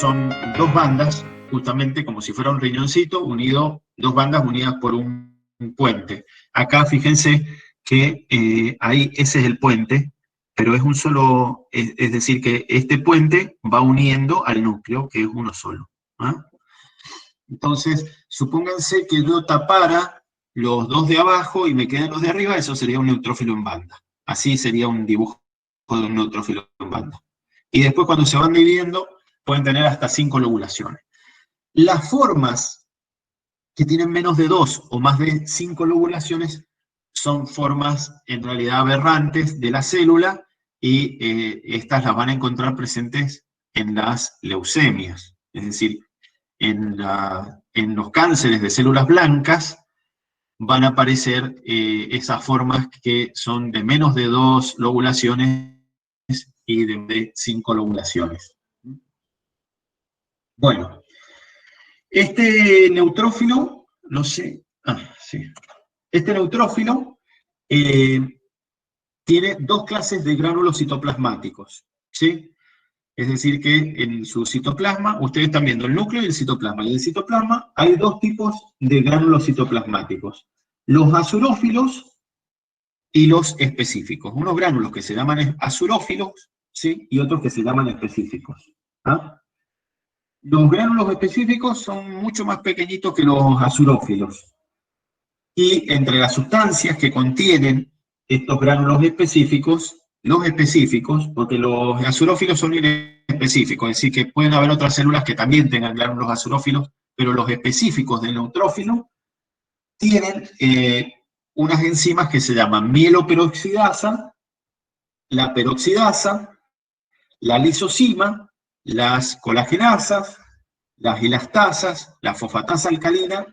son dos bandas, justamente como si fuera un riñoncito, dos bandas unidas por un puente. Acá fíjense que ahí ese es el puente, pero es un solo, es decir, que este puente va uniendo al núcleo, que es uno solo. ¿Ah? Entonces, supónganse que yo tapara los dos de abajo y me quedan los de arriba, eso sería un neutrófilo en banda. Así sería un dibujo de un neutrófilo en banda. Y después cuando se van dividiendo, pueden tener hasta 5 lobulaciones. Las formas que tienen menos de 2 o más de 5 lobulaciones son formas en realidad aberrantes de la célula y estas las van a encontrar presentes en las leucemias. Es decir, en los cánceres de células blancas van a aparecer esas formas que son de menos de 2 lobulaciones y de 5 lobulaciones. Bueno, este neutrófilo, no sé, sí. Este neutrófilo tiene dos clases de gránulos citoplasmáticos, ¿sí? Es decir que en su citoplasma, ustedes están viendo el núcleo y el citoplasma. Y en el citoplasma hay dos tipos de gránulos citoplasmáticos. Los azurófilos y los específicos. Unos gránulos que se llaman azurófilos, ¿sí? Y otros que se llaman específicos. ¿Ah? Los gránulos específicos son mucho más pequeñitos que los azurófilos. Y entre las sustancias que contienen estos gránulos específicos, los específicos, porque los azurófilos son inespecíficos, es decir, que pueden haber otras células que también tengan gránulos azurófilos, pero los específicos del neutrófilo tienen unas enzimas que se llaman mieloperoxidasa, la peroxidasa, la lisosima, las colagenasas, las elastasas, la fosfatasa alcalina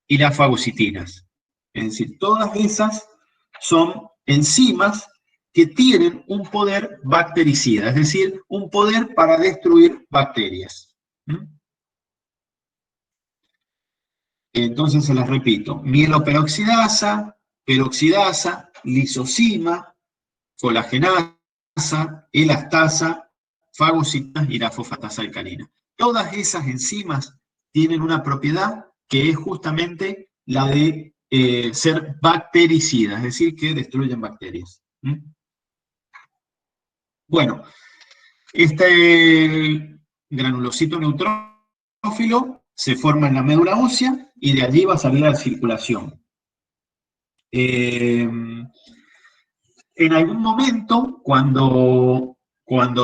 y las fagocitinas. Es decir, todas esas son enzimas que tienen un poder bactericida, es decir, un poder para destruir bacterias. Entonces se las repito: mieloperoxidasa, peroxidasa, lisosima, colagenasa, elastasa, fagocitinas y la fosfatasa alcalina. Todas esas enzimas tienen una propiedad que es justamente la de ser bactericidas, es decir, que destruyen bacterias. Bueno, este granulocito neutrófilo se forma en la médula ósea y de allí va a salir a la circulación. En algún momento, cuando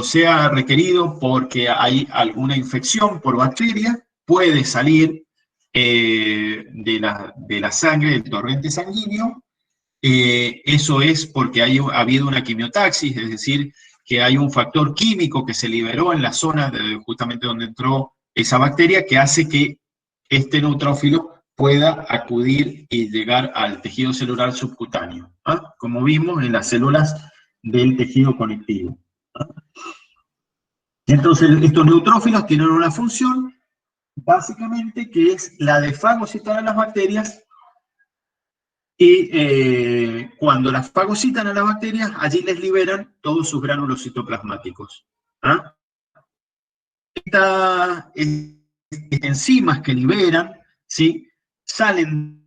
sea requerido porque hay alguna infección por bacteria, puede salir de la sangre, del torrente sanguíneo. Eso es porque ha habido una quimiotaxis, es decir, que hay un factor químico que se liberó en la zona justamente donde entró esa bacteria, que hace que este neutrófilo pueda acudir y llegar al tejido celular subcutáneo, ¿ah? Como vimos en las células del tejido conectivo. ¿Ah? Entonces, estos neutrófilos tienen una función, básicamente, que es la de fagocitar a las bacterias. Y cuando las fagocitan a las bacterias, allí les liberan todos sus gránulos citoplasmáticos. ¿Ah? Estas enzimas que liberan, ¿sí?, salen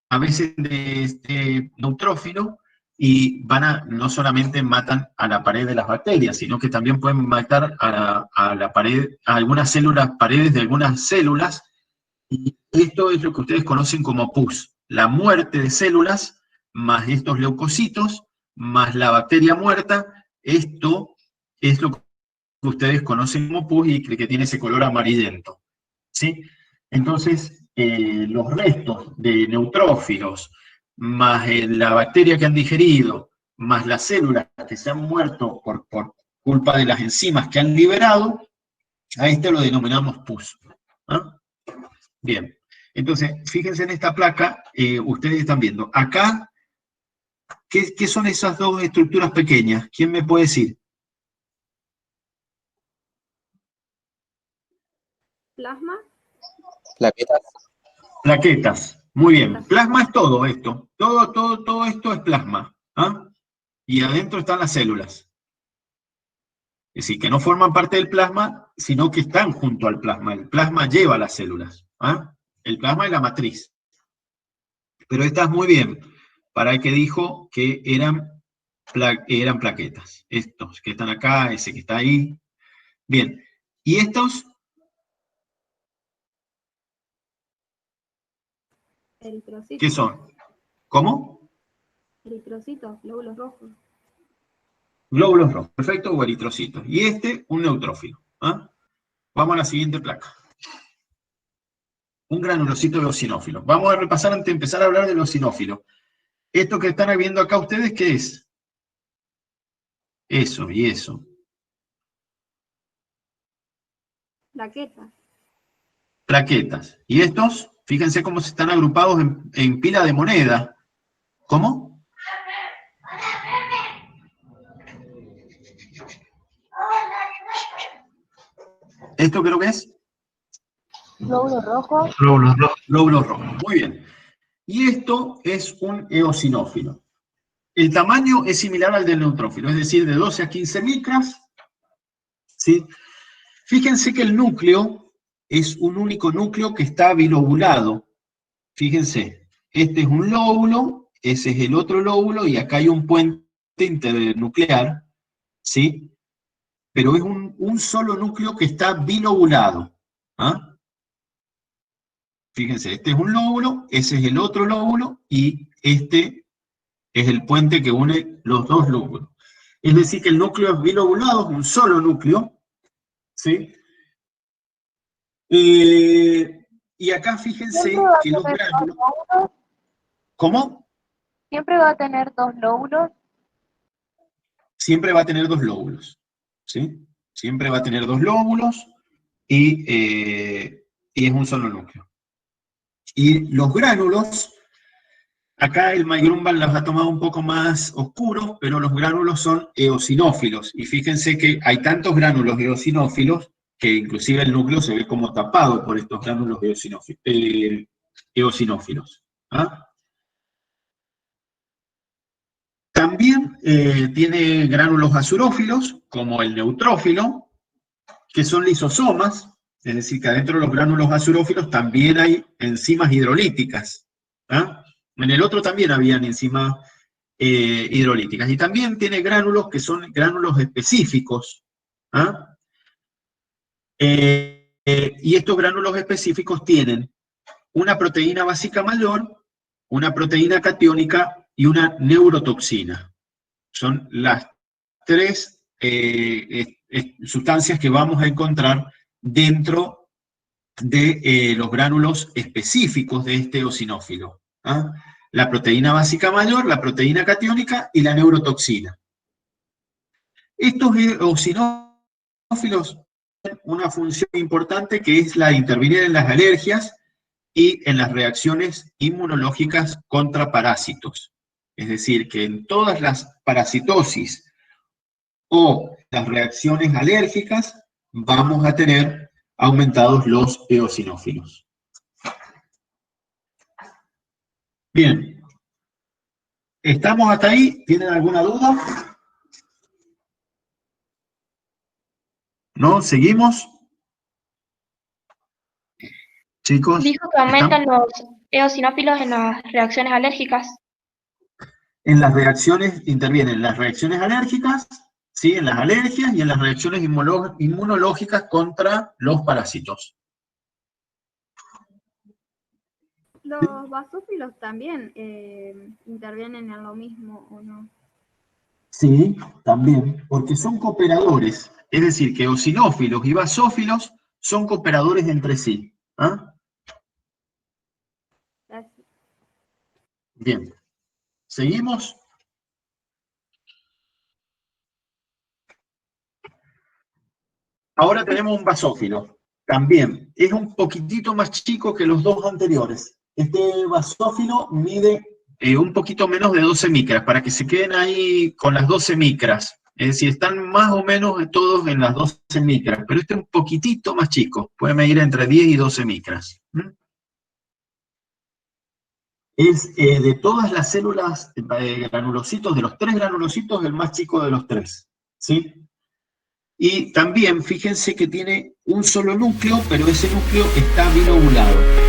a veces de este neutrófilo y no solamente matan a la pared de las bacterias, sino que también pueden matar a la pared, a algunas células, paredes de algunas células. Y esto es lo que ustedes conocen como pus, la muerte de células, más estos leucocitos, más la bacteria muerta. Esto es lo que ustedes conocen como pus y que tiene ese color amarillento, ¿sí? Entonces, los restos de neutrófilos, más la bacteria que han digerido, más las células que se han muerto por culpa de las enzimas que han liberado, a este lo denominamos pus. ¿Ah? Bien, entonces, fíjense en esta placa, ustedes están viendo. Acá, ¿qué son esas dos estructuras pequeñas? ¿Quién me puede decir? Plasma. Plaquetas. Plaquetas. Muy bien. Plasma es todo esto. Todo esto es plasma. ¿Ah? Y adentro están las células. Es decir, que no forman parte del plasma, sino que están junto al plasma. El plasma lleva las células. ¿Ah? El plasma es la matriz. Pero estás muy bien, para el que dijo que eran plaquetas. Estos que están acá, ese que está ahí. Bien. ¿Y estos? Eritrocitos. ¿Qué son? ¿Cómo? Eritrocitos, glóbulos rojos. Glóbulos rojos, perfecto, o eritrocitos. Y este, un neutrófilo. ¿Ah? Vamos a la siguiente placa. Un granulocito de eosinófilo. Vamos a repasar antes de empezar a hablar de los eosinófilos. Esto que están viendo acá ustedes, ¿qué es? Eso y eso. Plaquetas. Plaquetas. ¿Y estos? Fíjense cómo se están agrupados en pila de moneda. ¿Cómo? ¿Esto creo que es? Glóbulos rojos. Glóbulos rojos. Glóbulos rojos, muy bien. Y esto es un eosinófilo. El tamaño es similar al del neutrófilo, es decir, de 12 a 15 micras. ¿Sí? Fíjense que el núcleo es un único núcleo que está bilobulado. Fíjense, este es un lóbulo, ese es el otro lóbulo, y acá hay un puente internuclear, ¿sí? Pero es un solo núcleo que está bilobulado. ¿Ah? Fíjense, este es un lóbulo, ese es el otro lóbulo, y este es el puente que une los dos lóbulos. Es decir, que el núcleo es bilobulado, es un solo núcleo, ¿sí? Y acá fíjense Siempre va a que los tener gránulos... dos lóbulos. ¿Cómo? Siempre va a tener dos lóbulos. Siempre va a tener dos lóbulos, ¿sí? Siempre va a tener dos lóbulos y es un solo núcleo. Y los gránulos, acá el Mike Grunwald los ha tomado un poco más oscuros, pero los gránulos son eosinófilos. Y fíjense que hay tantos gránulos eosinófilos que inclusive el núcleo se ve como tapado por estos gránulos eosinófilos. ¿Ah? También tiene gránulos azurófilos, como el neutrófilo, que son lisosomas, es decir, que adentro de los gránulos azurófilos también hay enzimas hidrolíticas. ¿Ah? En el otro también habían enzimas hidrolíticas. Y también tiene gránulos que son gránulos específicos. ¿Ah? Y estos gránulos específicos tienen una proteína básica mayor, una proteína catiónica y una neurotoxina. Son las tres sustancias que vamos a encontrar dentro de los gránulos específicos de este eosinófilo. ¿Ah? La proteína básica mayor, la proteína catiónica y la neurotoxina. Estos eosinófilos tienen una función importante que es la de intervenir en las alergias y en las reacciones inmunológicas contra parásitos. Es decir, que en todas las parasitosis o las reacciones alérgicas vamos a tener aumentados los eosinófilos. Bien. ¿Estamos hasta ahí? ¿Tienen alguna duda? ¿No? ¿Seguimos? Chicos, Dijo que aumentan los eosinófilos en las reacciones alérgicas. en las reacciones intervienen las reacciones alérgicas, ¿sí? En las alergias y en las reacciones inmunológicas contra los parásitos. Los basófilos también intervienen en lo mismo, ¿o no? Sí, también, porque son cooperadores. Es decir, que eosinófilos y basófilos son cooperadores entre sí. ¿Ah? Gracias. Bien. ¿Seguimos? Ahora tenemos un basófilo. También es un poquitito más chico que los dos anteriores. Este basófilo mide un poquito menos de 12 micras, para que se queden ahí con las 12 micras. Es decir, están más o menos todos en las 12 micras, pero este es un poquitito más chico. Puede medir entre 10 y 12 micras. Es de todas las células granulocitos, de los tres granulocitos, el más chico de los tres. ¿Sí? Y también fíjense que tiene un solo núcleo, pero ese núcleo está bilobulado.